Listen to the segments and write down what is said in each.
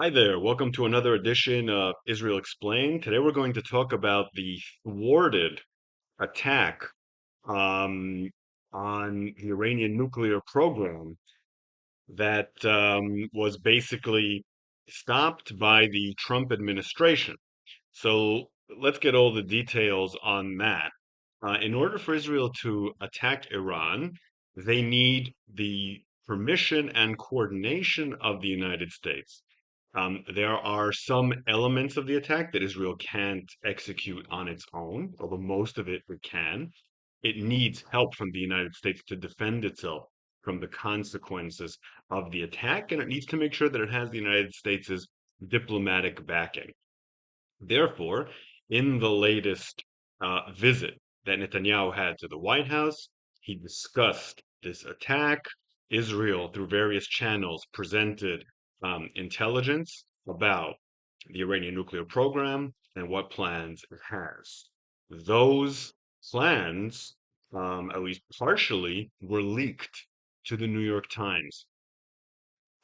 Hi there, welcome to another edition of Israel Explained. Today we're going to talk about the thwarted attack um, on the Iranian nuclear program that was basically stopped by the Trump administration. So let's get all the details on that. In order for Israel to attack Iran, they need the permission and coordination of the United States. There are some elements of the attack that Israel can't execute on its own, although most of it can. It needs help from the United States to defend itself from the consequences of the attack, and it needs to make sure that it has the United States' diplomatic backing. Therefore, in the latest visit that Netanyahu had to the White House, he discussed this attack. Israel, through various channels, presented intelligence about the Iranian nuclear program and what plans it has. Those plans, at least partially, were leaked to the New York Times.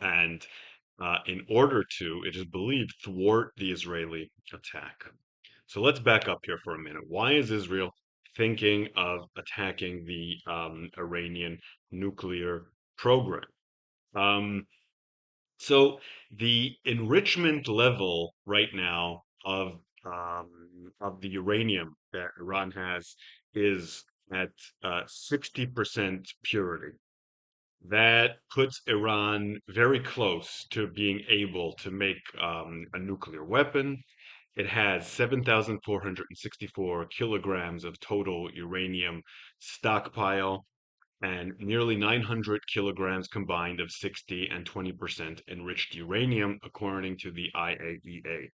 And in order to, it is believed, thwart the Israeli attack. So let's back up here for a minute. Why is Israel thinking of attacking the Iranian nuclear program? Um, so the enrichment level right now of the uranium that Iran has is at 60% purity. That puts Iran very close to being able to make a nuclear weapon. It has 7,464 kilograms of total uranium stockpile and nearly 900 kilograms combined of 60 and 20% enriched uranium, according to the IAEA.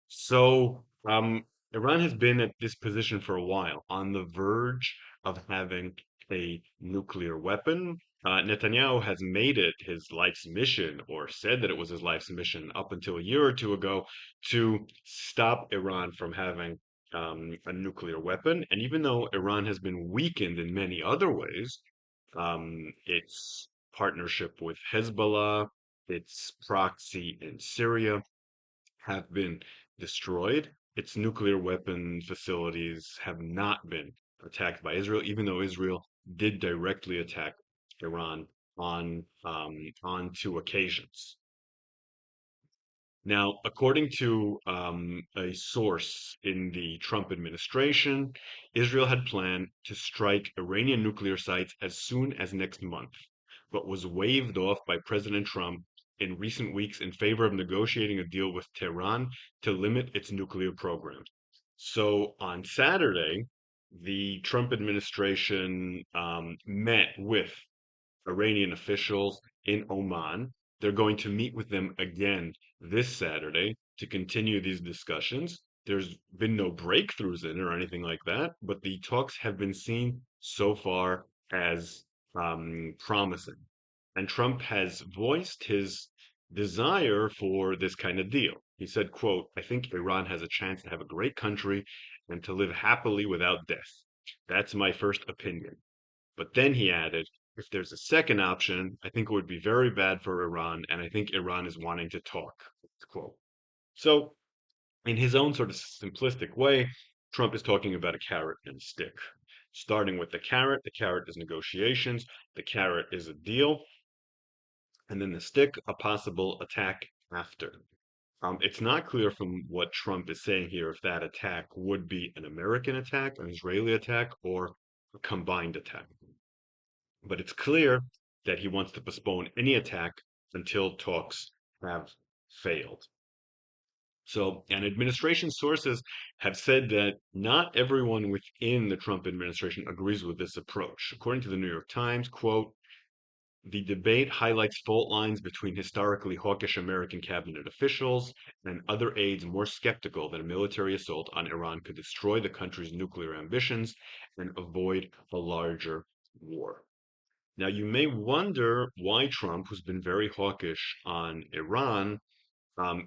So, Iran has been at this position for a while, on the verge of having a nuclear weapon. Netanyahu has made it his life's mission, or said that it was his life's mission up until a year or two ago, to stop Iran from having a nuclear weapon. And even though Iran has been weakened in many other ways, its partnership with Hezbollah, its proxy in Syria, have been destroyed. Its nuclear weapon facilities have not been attacked by Israel, even though Israel did directly attack Iran on two occasions. Now, according to a source in the Trump administration, Israel had planned to strike Iranian nuclear sites as soon as next month, but was waved off by President Trump in recent weeks in favor of negotiating a deal with Tehran to limit its nuclear program. So on Saturday, the Trump administration met with Iranian officials in Oman. They're going to meet with them again this Saturday to continue these discussions. There's been no breakthroughs in it or anything like that, but the talks have been seen so far as promising. And Trump has voiced his desire for this kind of deal. He said, quote, I think Iran has a chance to have a great country and to live happily without death. That's my first opinion. But then he added, if there's a second option, I think it would be very bad for Iran, and I think Iran is wanting to talk. Quote. So, in his own sort of simplistic way, Trump is talking about a carrot and a stick. Starting with the carrot is negotiations, the carrot is a deal, and then the stick, a possible attack after. It's not clear from what Trump is saying here if that attack would be an American attack, an Israeli attack, or a combined attack. But it's clear that he wants to postpone any attack until talks have failed. So, and administration sources have said that not everyone within the Trump administration agrees with this approach. According to the New York Times, quote, the debate highlights fault lines between historically hawkish American cabinet officials and other aides more skeptical that a military assault on Iran could destroy the country's nuclear ambitions and avoid a larger war. Now, you may wonder why Trump, who's been very hawkish on Iran,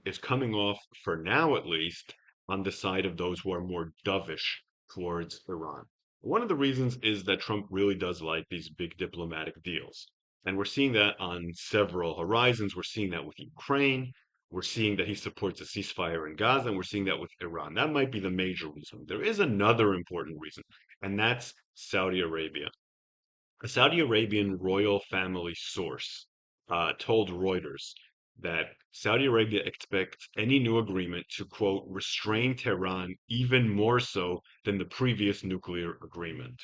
is coming off, for now at least, on the side of those who are more dovish towards Iran. One of the reasons is that Trump really does like these big diplomatic deals. And we're seeing that on several horizons. We're seeing that with Ukraine. We're seeing that he supports a ceasefire in Gaza, and we're seeing that with Iran. That might be the major reason. There is another important reason, and that's Saudi Arabia. A Saudi Arabian royal family source told Reuters that Saudi Arabia expects any new agreement to, quote, restrain Tehran even more so than the previous nuclear agreement.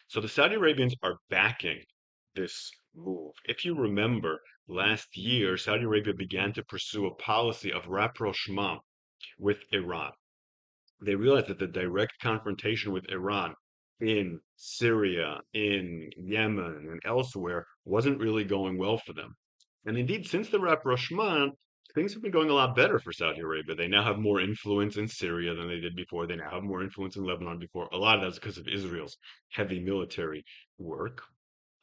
So the Saudi Arabians are backing this move. If you remember, last year, Saudi Arabia began to pursue a policy of rapprochement with Iran. They realized that the direct confrontation with Iran in Syria, in Yemen, and elsewhere wasn't really going well for them. And indeed, since the rapprochement, things have been going a lot better for Saudi Arabia. They now have more influence in Syria than they did before. They now have more influence in Lebanon before. A lot of that's because of Israel's heavy military work.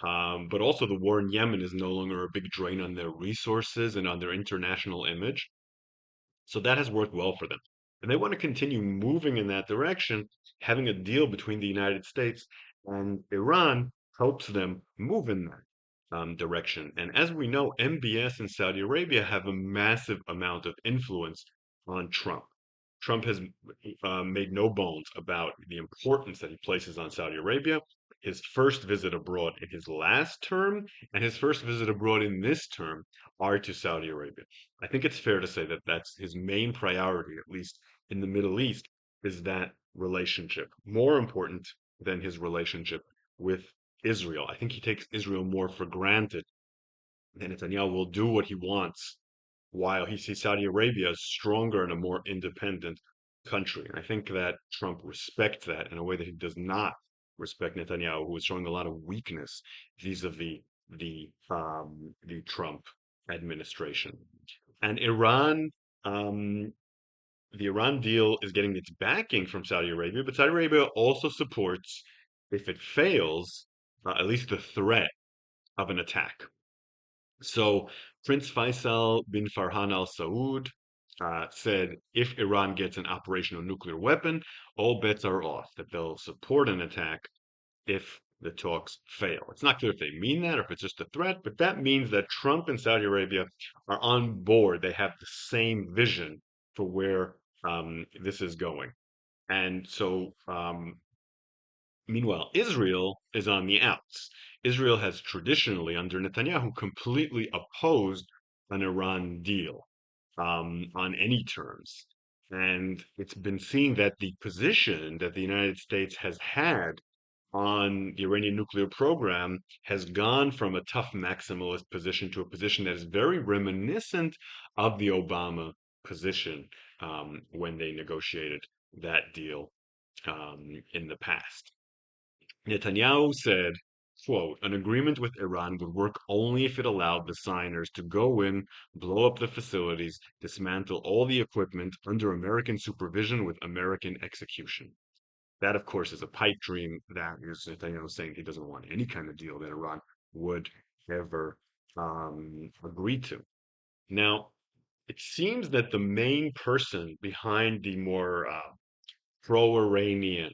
But also, the war in Yemen is no longer a big drain on their resources and on their international image. So that has worked well for them. And they want to continue moving in that direction. Having a deal between the United States and Iran helps them move in that direction. And as we know, MBS in Saudi Arabia have a massive amount of influence on Trump. Trump has made no bones about the importance that he places on Saudi Arabia. His first visit abroad in his last term and his first visit abroad in this term are to Saudi Arabia. I think it's fair to say that that's his main priority, at least in the Middle East, is that relationship, more important than his relationship with Israel. I think he takes Israel more for granted, and Netanyahu will do what he wants while he sees Saudi Arabia as stronger and a more independent country. And I think that Trump respects that in a way that he does not respect Netanyahu, who is showing a lot of weakness vis-a-vis the Trump administration. And Iran, um, the Iran deal is getting its backing from Saudi Arabia, but Saudi Arabia also supports, if it fails, at least the threat of an attack. So Prince Faisal bin Farhan Al Saud said if Iran gets an operational nuclear weapon, all bets are off, that they'll support an attack if the talks fail. It's not clear if they mean that or if it's just a threat, but that means that Trump and Saudi Arabia are on board. They have the same vision for where this is going. And so meanwhile, Israel is on the outs. Israel has traditionally, under Netanyahu, completely opposed an Iran deal on any terms. And it's been seen that the position that the United States has had on the Iranian nuclear program has gone from a tough maximalist position to a position that is very reminiscent of the Obama position when they negotiated that deal in the past. Netanyahu said, quote, an agreement with Iran would work only if it allowed the signers to go in, blow up the facilities, dismantle all the equipment under American supervision with American execution. That, of course, is a pipe dream. That is Netanyahu saying he doesn't want any kind of deal that Iran would ever agree to. Now, it seems that the main person behind the more pro-Iranian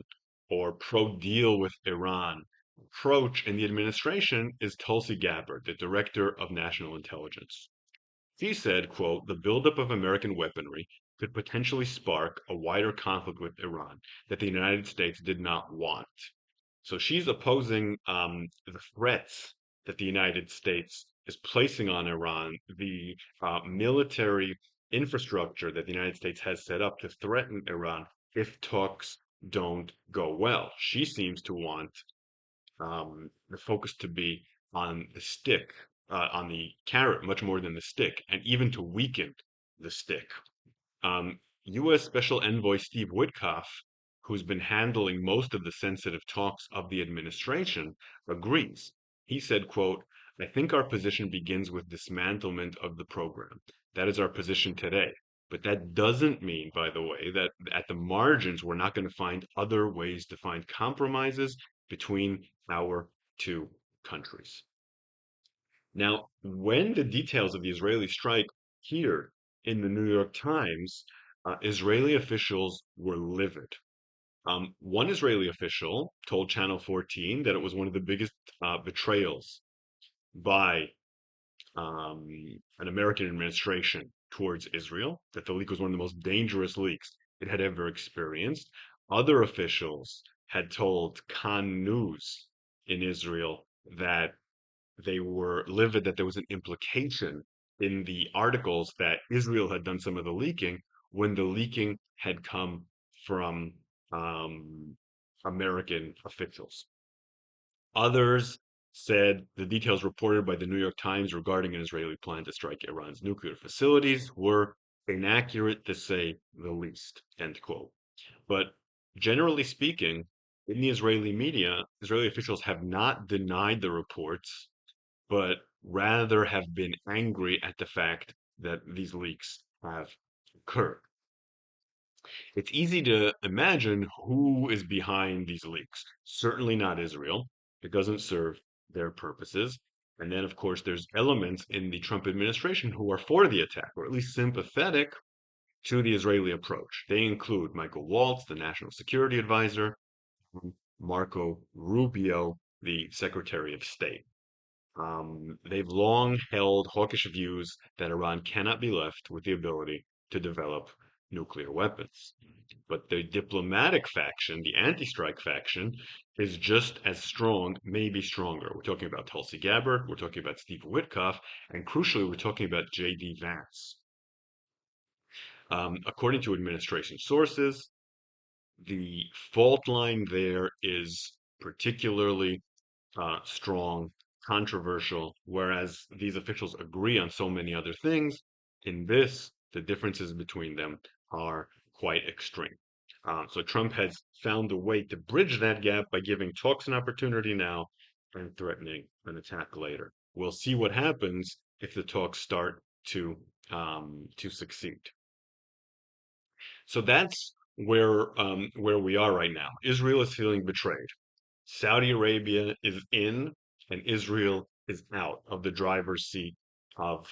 or pro-deal with Iran approach in the administration is Tulsi Gabbard, the director of national intelligence. She said, quote, the buildup of American weaponry could potentially spark a wider conflict with Iran that the United States did not want. So she's opposing the threats that the United States is placing on Iran, the military infrastructure that the United States has set up to threaten Iran if talks don't go well. She seems to want the focus to be on the stick, on the carrot, much more than the stick, and even to weaken the stick. U.S. Special Envoy Steve Witkoff, who's been handling most of the sensitive talks of the administration, agrees. He said, quote, I think our position begins with dismantlement of the program. That is our position today. But that doesn't mean, by the way, that at the margins we're not going to find other ways to find compromises between our two countries. Now, when the details of the Israeli strike appeared in the New York Times, Israeli officials were livid. One Israeli official told Channel 14 that it was one of the biggest betrayals by an American administration towards Israel, that the leak was one of the most dangerous leaks it had ever experienced. Other officials had told Khan News in Israel that they were livid that there was an implication in the articles that Israel had done some of the leaking when the leaking had come from American officials. Others said the details reported by the New York Times regarding an Israeli plan to strike Iran's nuclear facilities were inaccurate to say the least, end quote. But generally speaking, in the Israeli media, Israeli officials have not denied the reports, but rather have been angry at the fact that these leaks have occurred. It's easy to imagine who is behind these leaks. Certainly not Israel. It doesn't serve their purposes. And then, of course, there's elements in the Trump administration who are for the attack, or at least sympathetic to the Israeli approach. They include Michael Waltz, the national security advisor, and Marco Rubio, the Secretary of State. They've long held hawkish views that Iran cannot be left with the ability to develop nuclear weapons. But the diplomatic faction, the anti-strike faction, is just as strong, maybe stronger. We're talking about Tulsi Gabbard, we're talking about Steve Witkoff, and crucially, we're talking about J.D. Vance. According to administration sources, the fault line there is particularly strong, controversial, whereas these officials agree on so many other things. In this, the differences between them are quite extreme. So Trump has found a way to bridge that gap by giving talks an opportunity now and threatening an attack later. We'll see what happens if the talks start to succeed. So that's where we are right now. Israel is feeling betrayed. Saudi Arabia is in and Israel is out of the driver's seat of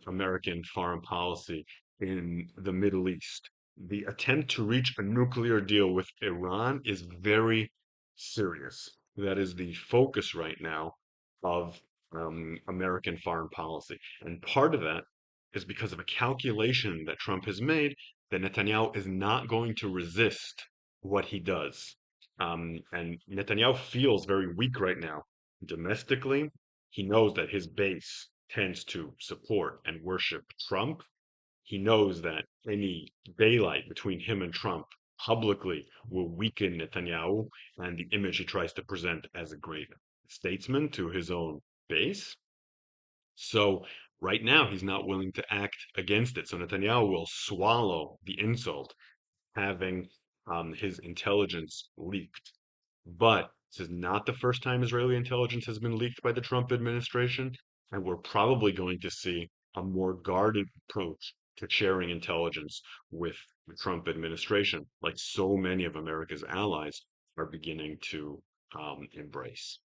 American foreign policy in the Middle East. The attempt to reach a nuclear deal with Iran is very serious. That is the focus right now of American foreign policy. And part of that is because of a calculation that Trump has made that Netanyahu is not going to resist what he does. And Netanyahu feels very weak right now. Domestically, he knows that his base tends to support and worship Trump. He knows that any daylight between him and Trump publicly will weaken Netanyahu and the image he tries to present as a great statesman to his own base. So right now, he's not willing to act against it. So Netanyahu will swallow the insult having his intelligence leaked. But this is not the first time Israeli intelligence has been leaked by the Trump administration, and we're probably going to see a more guarded approach to sharing intelligence with the Trump administration, like so many of America's allies are beginning to embrace.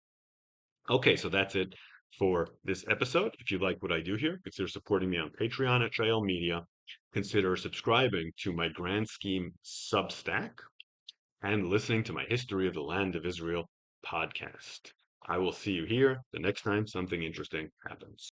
Okay, so that's it for this episode. If you like what I do here, consider supporting me on Patreon at Shael Media. Consider subscribing to my Grand Scheme Substack and listening to my History of the Land of Israel podcast. I will see you here the next time something interesting happens.